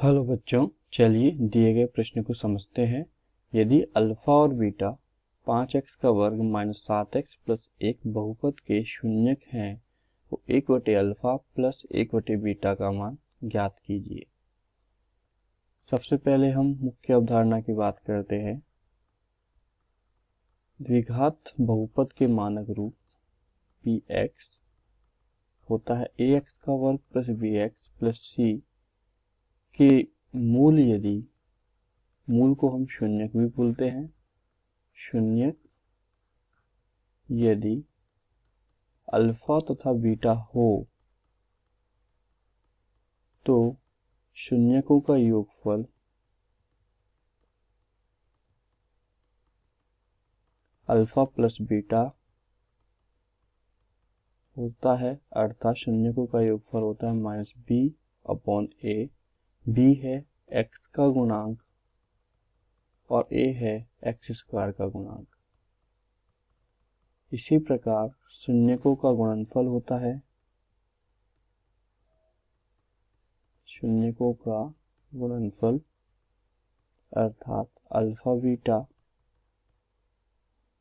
Hello बच्चों, चलिए दिए गए प्रश्न को समझते हैं। यदि अल्फा और बीटा 5x का वर्ग माइनस 7x प्लस 1 बहुपद के शून्यक हैं तो 1/अल्फा प्लस 1/बीटा का मान ज्ञात कीजिए। सबसे पहले हम मुख्य अवधारणा की बात करते हैं। द्विघात बहुपद के मानक रूप px होता है ax का वर्ग प्लस bx प्लस c के मूल, यदि मूल को हम शून्यक भी बोलते हैं, शून्यक यदि अल्फा तथा बीटा हो तो शून्यकों का योगफल अल्फा प्लस बीटा होता है, अर्थात शून्यकों का योगफल होता है माइनस बी अपॉन ए। बी है एक्स का गुणांक और ए है एक्स स्क्वायर का गुणांक। इसी प्रकार शून्यकों का गुणनफल होता है, शून्यकों का गुणनफल अर्थात अल्फा बीटा,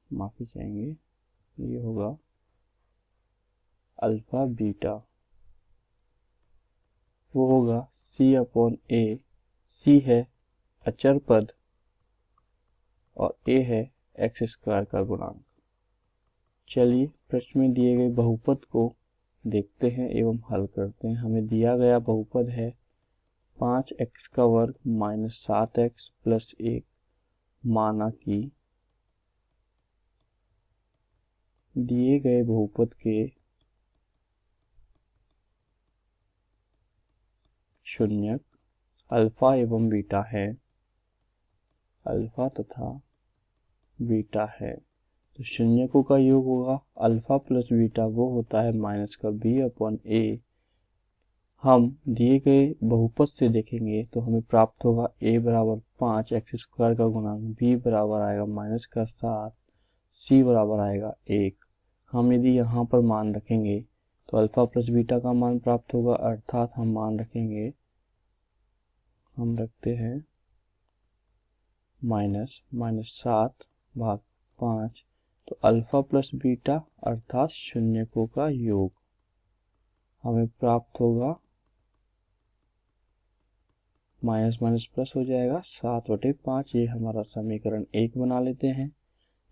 माफी चाहेंगे, ये होगा अल्फा बीटा, वो होगा सी अपॉन ए। सी है अचर पद और ए है एक्स स्क्वायर का गुणांक। चलिए प्रश्न में दिए गए बहुपद को देखते हैं एवं हल करते हैं। हमें दिया गया बहुपद है 5x का वर्ग माइनस 7x प्लस 1, माना कि दिए गए बहुपद के शून्यक अल्फा एवं बीटा है, अल्फा तथा बीटा है, तो शून्यकों का योग होगा अल्फा प्लस बीटा, वो होता है माइनस का बी अपॉन ए। हम दिए गए बहुपद से देखेंगे तो हमें प्राप्त होगा a बराबर 5 एक्स स्क्वायर का गुणांक, b बराबर आएगा माइनस का 7, c बराबर आएगा 1। हम यदि यहाँ पर मान रखेंगे तो अल्फा प्लस बीटा का मान प्राप्त होगा, अर्थात हम मान रखेंगे, हम रखते हैं माइनस 7 भाग 5, तो अल्फा प्लस बीटा अर्थात शून्यकों का योग हमें प्राप्त होगा, माइनस माइनस प्लस हो जाएगा 7/5। ये हमारा समीकरण 1 बना लेते हैं।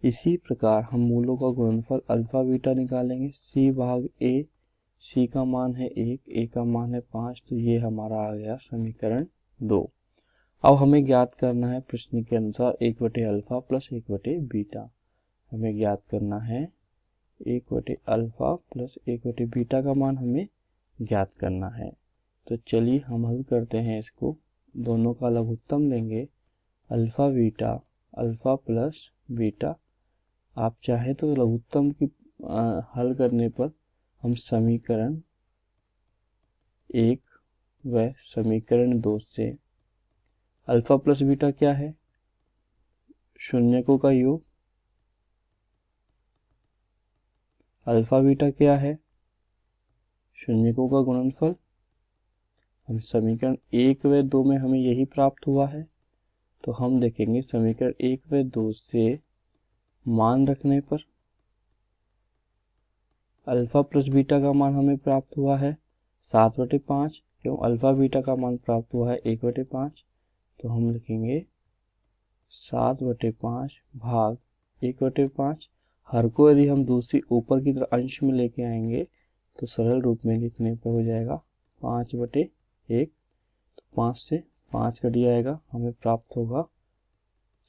इसी प्रकार हम मूलों का गुणनफल अल्फा बीटा निकालेंगे, c भाग a, c का मान है 1, a का मान है 5, तो ये हमारा आ गया समीकरण 2। अब हमें ज्ञात करना है प्रश्न के अनुसार 1/अल्फा प्लस 1/बीटा। हमें ज्ञात करना है 1/अल्फा प्लस 1/बीटा का मान हमें ज्ञात करना है। तो चलिए हम हल करते हैं इसको। दोनों का लघुत्तम लेंगे, alpha beta, alpha plus beta. आप चाहे तो लघुत्तम की हल करने पर हम समीकरण 1 व समीकरण 2 से अल्फा प्लस बीटा क्या है, शून्यकों का योग, अल्फा बीटा क्या है, शून्यकों का गुणनफल। हम समीकरण 1 व 2 में हमें यही प्राप्त हुआ है, तो हम देखेंगे समीकरण 1 व 2 से मान रखने पर अल्फा प्लस बीटा का मान हमें प्राप्त हुआ है 7/5 एवं अल्फा बीटा का मान प्राप्त हुआ है 1/5। तो हम लिखेंगे 7/5 भाग 1/5। हर को यदि हम दूसरी ऊपर की तरफ अंश में लेके आएंगे तो सरल रूप में लिखने पर हो जाएगा 5/1। तो 5 से 5 कट जाएगा, हमें प्राप्त होगा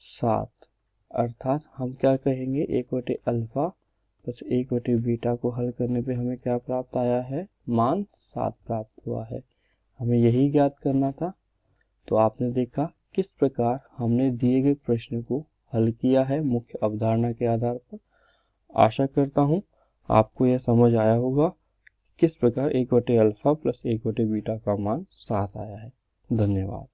7। अर्थात हम क्या कहेंगे, 1/अल्फा प्लस 1/बीटा को हल करने पे हमें क्या प्राप्त आया है, मान 7 प्राप्त हुआ है। हमें यही ज्ञात करना था। तो आपने देखा किस प्रकार हमने दिए गए प्रश्न को हल किया है मुख्य अवधारणा के आधार पर। आशा करता हूँ आपको यह समझ आया होगा किस प्रकार 1/अल्फा प्लस 1/बीटा का मान 7 आया है। धन्यवाद।